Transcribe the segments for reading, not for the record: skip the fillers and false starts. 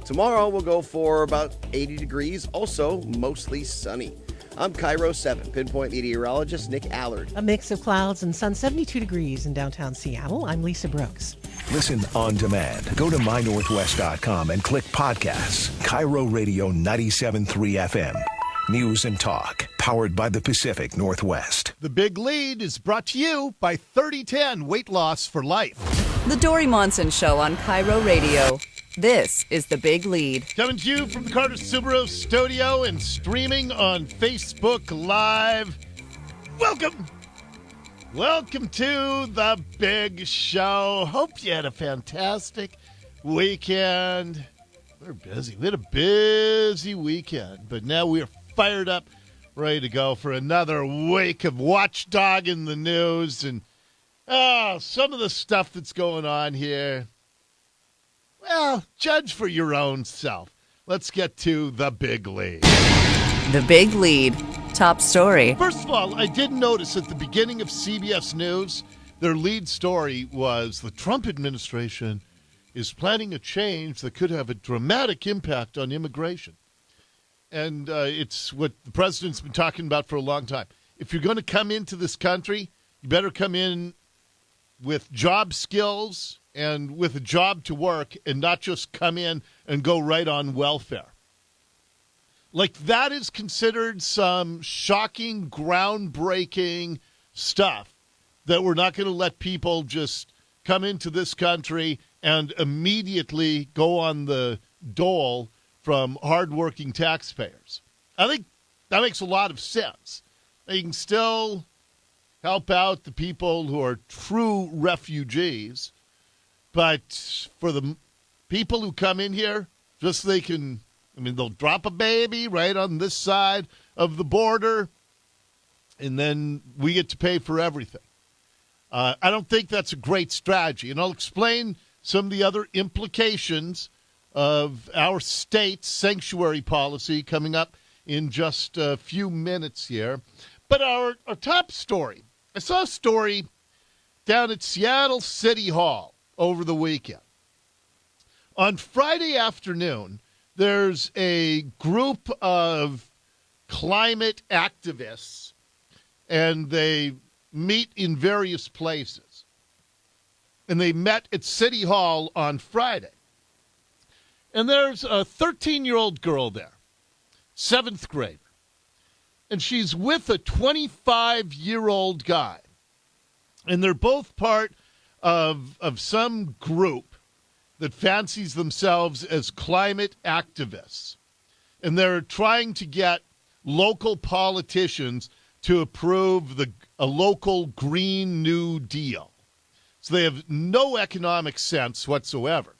Tomorrow we'll go for about 80 degrees, also mostly sunny. I'm KIRO 7 pinpoint meteorologist Nick Allard. A mix of clouds and sun, 72 degrees in downtown Seattle. I'm Lisa Brooks. Listen on demand. Go to mynorthwest.com and click podcasts. KIRO Radio 97.3 FM. News and talk. Powered by the Pacific Northwest. The Big Lead is brought to you by 3010 Weight Loss for Life. The Dori Monson Show on KIRO Radio. This is The Big Lead. Coming to you from the Carter Subaru studio and streaming on Facebook Live. Welcome. Welcome to The Big Show. Hope you had a fantastic weekend. We're busy. We had a busy weekend, but now we're fired up, ready to go for another week of watchdog in the news and some of the stuff that's going on here. Well, judge for your own self. Let's get to The Big Lead. The Big Lead. Top story. First of all, I did notice at the beginning of CBS News, their lead story was the Trump administration is planning a change that could have a dramatic impact on immigration. And it's what the president's been talking about for a long time. If you're going to come into this country, you better come in with job skills and with a job to work and not just come in and go right on welfare. Like, that is considered some shocking, groundbreaking stuff that we're not going to let people just come into this country and immediately go on the dole from hardworking taxpayers. I think that makes a lot of sense. You can still help out the people who are true refugees, but for the people who come in here, just so they can, they'll drop a baby right on this side of the border, and then we get to pay for everything. I don't think that's a great strategy, and I'll explain some of the other implications of our state's sanctuary policy coming up in just a few minutes here. But our top story, I saw a story down at Seattle City Hall over the weekend. On Friday afternoon, there's a group of climate activists, and they meet in various places. And they met at City Hall on Friday. And there's a 13-year-old girl there, 7th grader. And she's with a 25-year-old guy. And they're both part of some group that fancies themselves as climate activists. And they're trying to get local politicians to approve a local Green New Deal. So they have no economic sense whatsoever.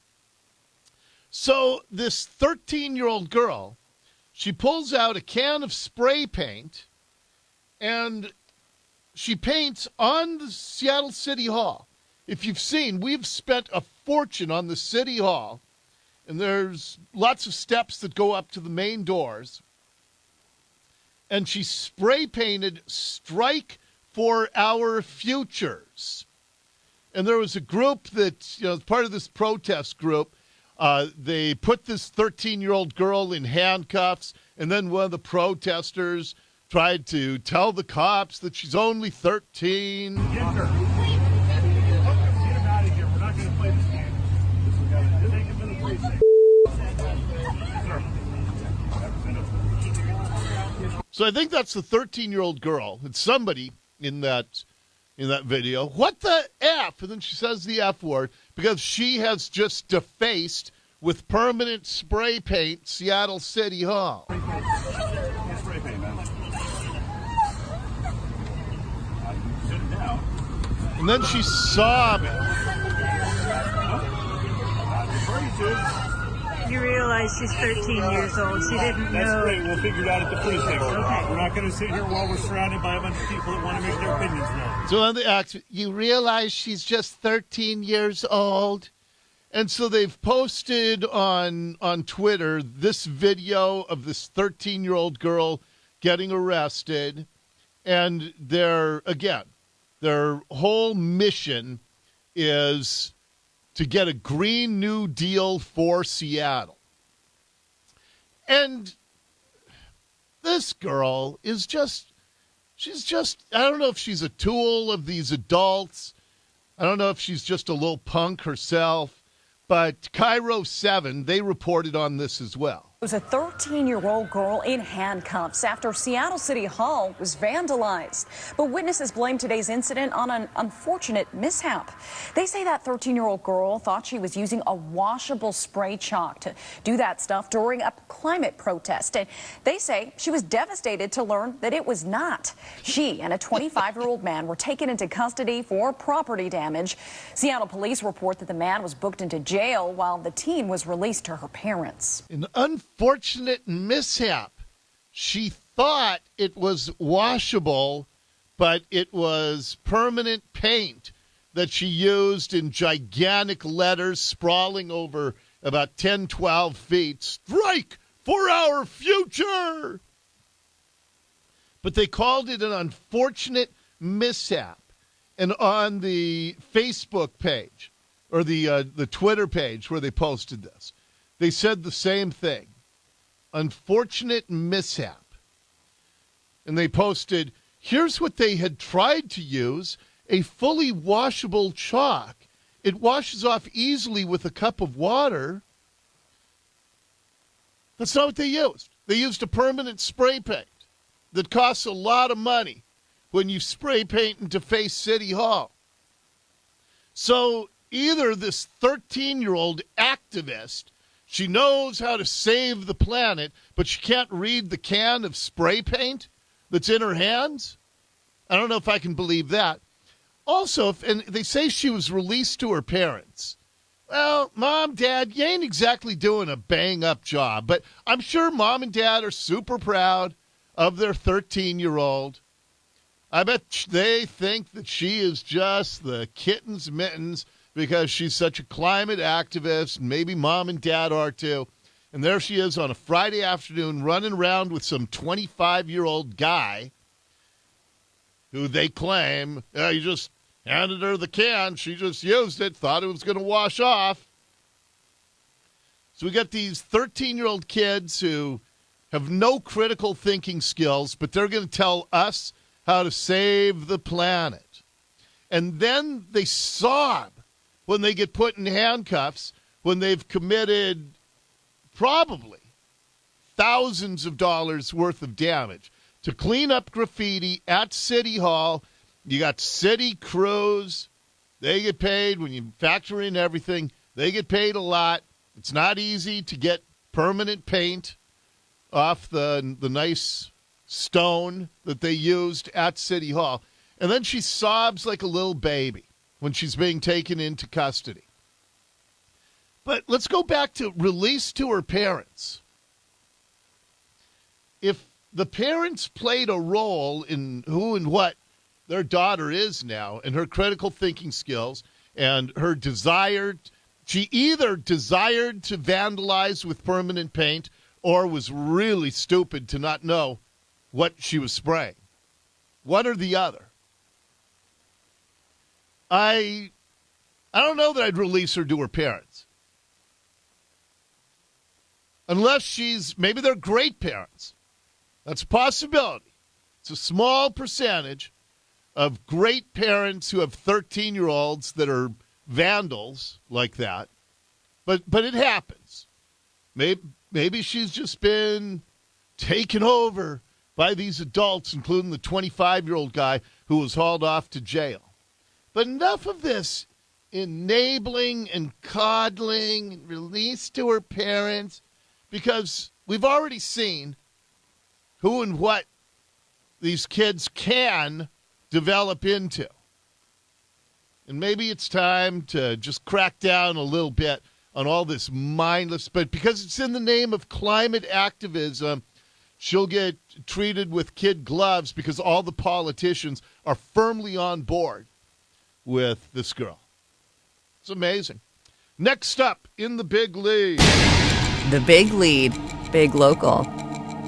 So this 13-year-old girl, she pulls out a can of spray paint, and she paints on the Seattle City Hall. If you've seen, we've spent a fortune on the City Hall, and there's lots of steps that go up to the main doors. And she spray painted "Strike for Our Futures." And there was a group that, part of this protest group, they put this 13-year-old girl in handcuffs, and then one of the protesters tried to tell the cops that she's only 13. Get her. Get him out of here. We're not going to play this game. Take him to the precinct. So I think that's the 13-year-old girl. It's somebody in that video. What the F? And then she says the F word because she has just defaced with permanent spray paint Seattle City Hall. Spray paint, man. Sit it down. And then she's sobbing. You realize she's 13 years old. She didn't know. That's great. We'll figure it out at the precinct. Okay. We're not going to sit here while we're surrounded by a bunch of people that want to make their opinions known. So on the act, you realize she's just 13 years old? And so they've posted on Twitter this video of this 13-year-old girl getting arrested. And their whole mission is to get a Green New Deal for Seattle. And this girl is I don't know if she's a tool of these adults. I don't know if she's just a little punk herself. But KIRO 7, they reported on this as well. It was a 13-year-old girl in handcuffs after Seattle City Hall was vandalized. But witnesses blame today's incident on an unfortunate mishap. They say that 13-year-old girl thought she was using a washable spray chalk to do that stuff during a climate protest. And they say she was devastated to learn that it was not. She and a 25-year-old man were taken into custody for property damage. Seattle police report that the man was booked into jail while the teen was released to her parents. An unfortunate mishap. She thought it was washable, but it was permanent paint that she used in gigantic letters sprawling over about 10, 12 feet. Strike for our future! But they called it an unfortunate mishap. And on the Facebook page, or the Twitter page where they posted this, they said the same thing. Unfortunate mishap. And they posted, here's what they had tried to use, a fully washable chalk. It washes off easily with a cup of water. That's not what they used. They used a permanent spray paint that costs a lot of money when you spray paint into Face City Hall. So either this 13-year-old activist, she knows how to save the planet, but she can't read the can of spray paint that's in her hands. I don't know if I can believe that. Also, and they say she was released to her parents. Well, Mom, Dad, you ain't exactly doing a bang-up job, but I'm sure Mom and Dad are super proud of their 13-year-old. I bet they think that she is just the kitten's mittens because she's such a climate activist, and maybe Mom and Dad are too. And there she is on a Friday afternoon running around with some 25-year-old guy who they claim, you just handed her the can, she just used it, thought it was going to wash off. So we got these 13-year-old kids who have no critical thinking skills, but they're going to tell us how to save the planet. And then they sob when they get put in handcuffs, when they've committed probably thousands of dollars worth of damage. To clean up graffiti at City Hall, you got city crews. They get paid. When you factor in everything, they get paid a lot. It's not easy to get permanent paint off the nice stone that they used at City Hall. And then she sobs like a little baby when she's being taken into custody. But let's go back to release to her parents. If the parents played a role in who and what their daughter is now and her critical thinking skills and her desire, she either desired to vandalize with permanent paint or was really stupid to not know what she was spraying. One or the other. I don't know that I'd release her to her parents. Unless maybe they're great parents. That's a possibility. It's a small percentage of great parents who have 13-year-olds that are vandals like that. But it happens. Maybe she's just been taken over by these adults, including the 25-year-old guy who was hauled off to jail. But enough of this enabling and coddling and release to her parents, because we've already seen who and what these kids can develop into. And maybe it's time to just crack down a little bit on all this mindless, but because it's in the name of climate activism, she'll get treated with kid gloves because all the politicians are firmly on board with this girl. It's amazing. Next up in the big lead. The Big Lead, Big Local.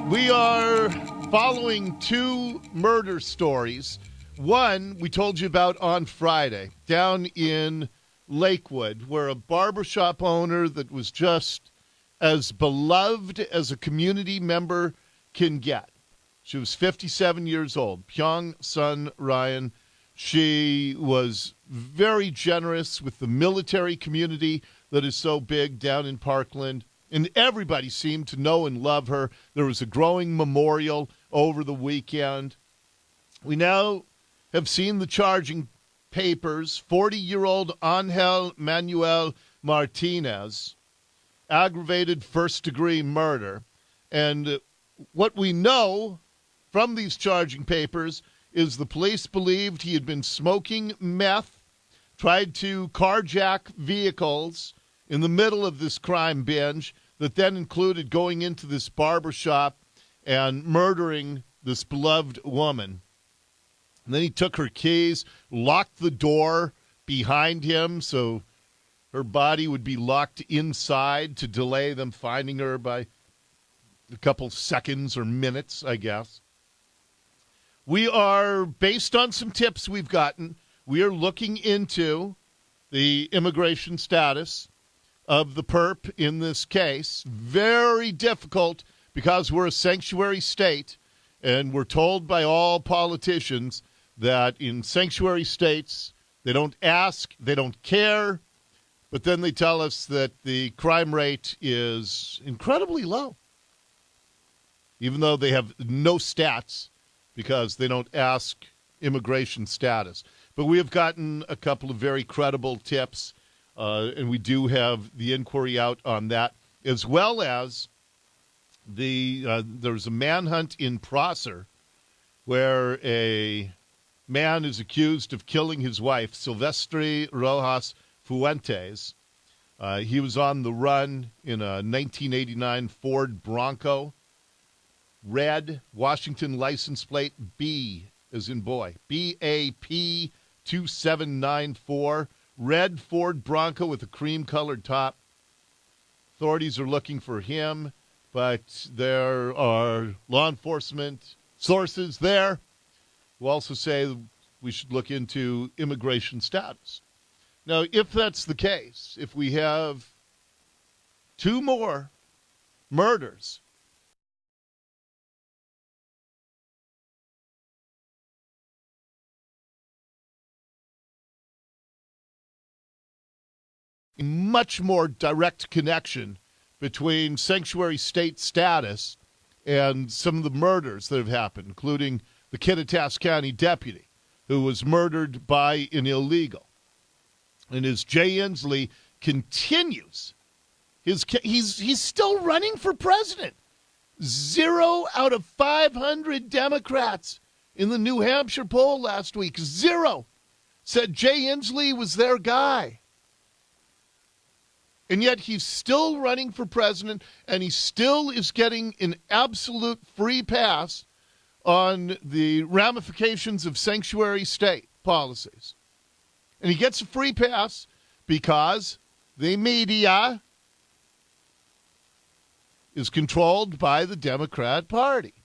We are following two murder stories. One we told you about on Friday down in Lakewood, where a barbershop owner that was just as beloved as a community member can get. She was 57 years old, Pyong Sun Ryan. She was very generous with the military community that is so big down in Parkland, and everybody seemed to know and love her. There was a growing memorial over the weekend. We now have seen the charging papers. 40-year-old Angel Manuel Martinez, aggravated first-degree murder. And what we know from these charging papers is the police believed he had been smoking meth, tried to carjack vehicles in the middle of this crime binge that then included going into this barbershop and murdering this beloved woman. And then he took her keys, locked the door behind him so her body would be locked inside to delay them finding her by a couple seconds or minutes, I guess. We are, based on some tips we've gotten, we are looking into the immigration status of the perp in this case. Very difficult because we're a sanctuary state, and we're told by all politicians that in sanctuary states, they don't ask, they don't care, but then they tell us that the crime rate is incredibly low, even though they have no stats because they don't ask immigration status. But we have gotten a couple of very credible tips, and we do have the inquiry out on that, as well as there's a manhunt in Prosser where a man is accused of killing his wife, Silvestre Rojas Fuentes. He was on the run in a 1989 Ford Bronco, red, Washington license plate, B as in boy, BAP 2794, red Ford Bronco with a cream-colored top. Authorities are looking for him, but there are law enforcement sources there who also say we should look into immigration status. Now, if that's the case, if we have 2 more murders a much more direct connection between sanctuary state status and some of the murders that have happened, including the Kittitas County deputy who was murdered by an illegal. And as Jay Inslee continues, he's still running for president. 0 out of 500 Democrats in the New Hampshire poll last week, 0, said Jay Inslee was their guy. And yet he's still running for president, and he still is getting an absolute free pass on the ramifications of sanctuary state policies. And he gets a free pass because the media is controlled by the Democrat Party,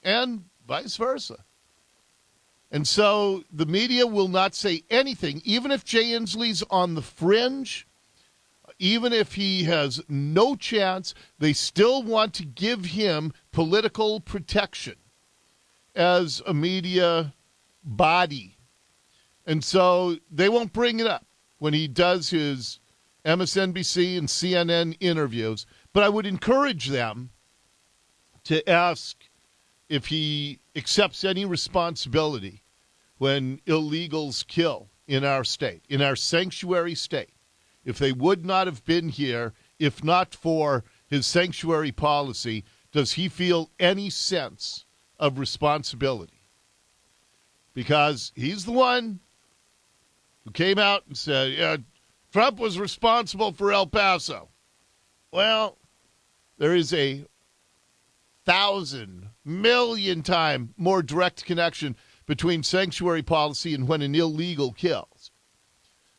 and vice versa. And so the media will not say anything, even if Jay Inslee's on the fringe. Even if he has no chance, they still want to give him political protection as a media body. And so they won't bring it up when he does his MSNBC and CNN interviews. But I would encourage them to ask if he accepts any responsibility when illegals kill in our state, in our sanctuary state. If they would not have been here, if not for his sanctuary policy, does he feel any sense of responsibility? Because he's the one who came out and said, yeah, Trump was responsible for El Paso. Well, there is a 1,000 million time more direct connection between sanctuary policy and when an illegal kills.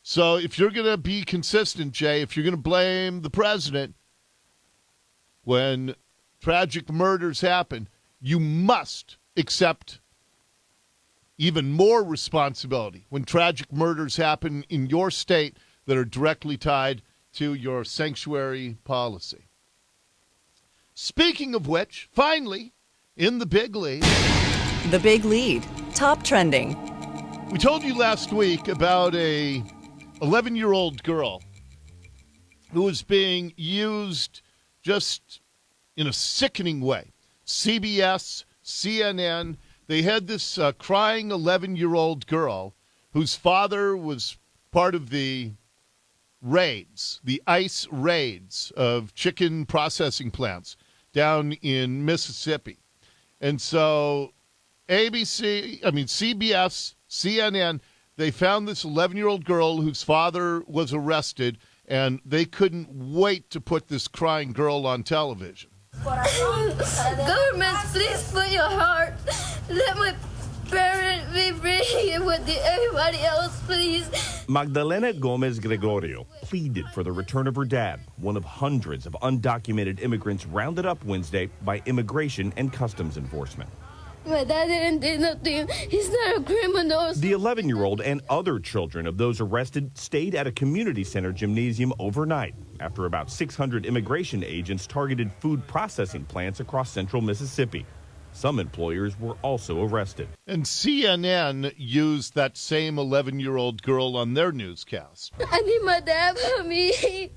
So if you're going to be consistent, Jay, if you're going to blame the president when tragic murders happen, you must accept even more responsibility when tragic murders happen in your state that are directly tied to your sanctuary policy. Speaking of which, finally, in the big lead. The Big Lead, top trending. We told you last week about a 11-year-old girl who was being used just in a sickening way. CBS, CNN, they had this crying 11-year-old girl whose father was part of the raids, the ICE raids of chicken processing plants down in Mississippi. And so CBS, CNN, they found this 11-year-old girl whose father was arrested, and they couldn't wait to put this crying girl on television. Government, please put your heart. Let my parents be free with everybody else, please. Magdalena Gomez Gregorio pleaded for the return of her dad, one of hundreds of undocumented immigrants rounded up Wednesday by Immigration and Customs Enforcement. My dad didn't do nothing. He's not a criminal. The 11-year-old and other children of those arrested stayed at a community center gymnasium overnight after about 600 immigration agents targeted food processing plants across central Mississippi. Some employers were also arrested. And CNN used that same 11-year-old girl on their newscast. I need my dad for me.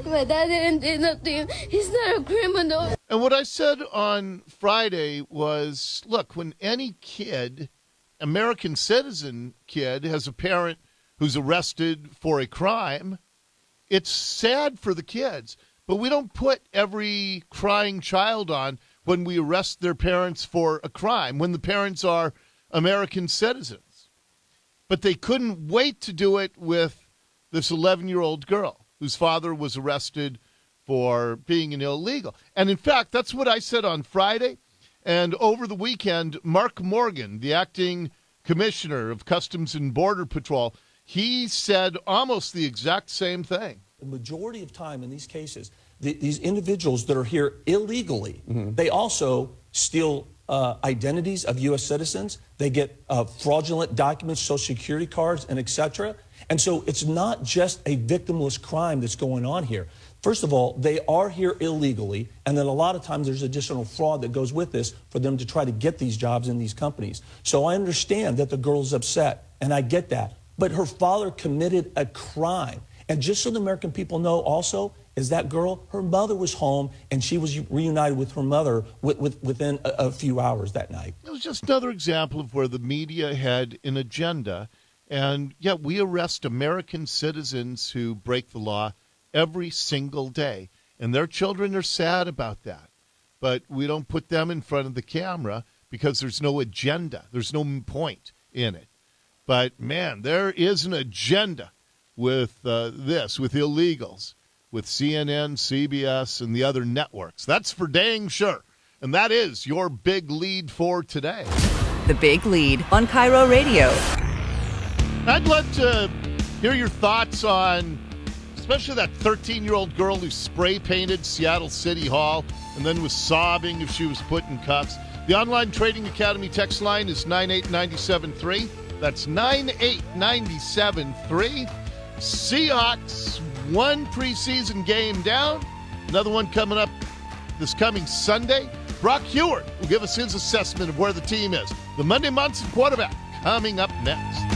My dad didn't do nothing. He's not a criminal. And what I said on Friday was, look, when any kid, American citizen kid, has a parent who's arrested for a crime, it's sad for the kids. But we don't put every crying child on when we arrest their parents for a crime, when the parents are American citizens. But they couldn't wait to do it with this 11-year-old girl whose father was arrested for being an illegal. And in fact, that's what I said on Friday. And over the weekend, Mark Morgan, the acting commissioner of Customs and Border Patrol, he said almost the exact same thing. The majority of time in these cases, these individuals that are here illegally, they also steal identities of U.S. citizens. They get fraudulent documents, Social Security cards, and et cetera. And so it's not just a victimless crime that's going on here. First of all, they are here illegally, and then a lot of times there's additional fraud that goes with this for them to try to get these jobs in these companies. So I understand that the girl's upset, and I get that. But her father committed a crime. And just so the American people know also, is that girl, her mother was home, and she was reunited with her mother within a few hours that night. It was just another example of where the media had an agenda. And, yeah, we arrest American citizens who break the law every single day. And their children are sad about that. But we don't put them in front of the camera because there's no agenda. There's no point in it. But, man, there is an agenda with this, with illegals, with CNN, CBS, and the other networks. That's for dang sure. And that is your big lead for today. The Big Lead on KIRO Radio. I'd love to hear your thoughts on especially that 13-year-old girl who spray painted Seattle City Hall and then was sobbing if she was put in cuffs. The Online Trading Academy text line is 98973. That's 98973. Seahawks, one preseason game down. Another one coming up this coming Sunday. Brock Heward will give us his assessment of where the team is. The Monday Monson quarterback coming up next.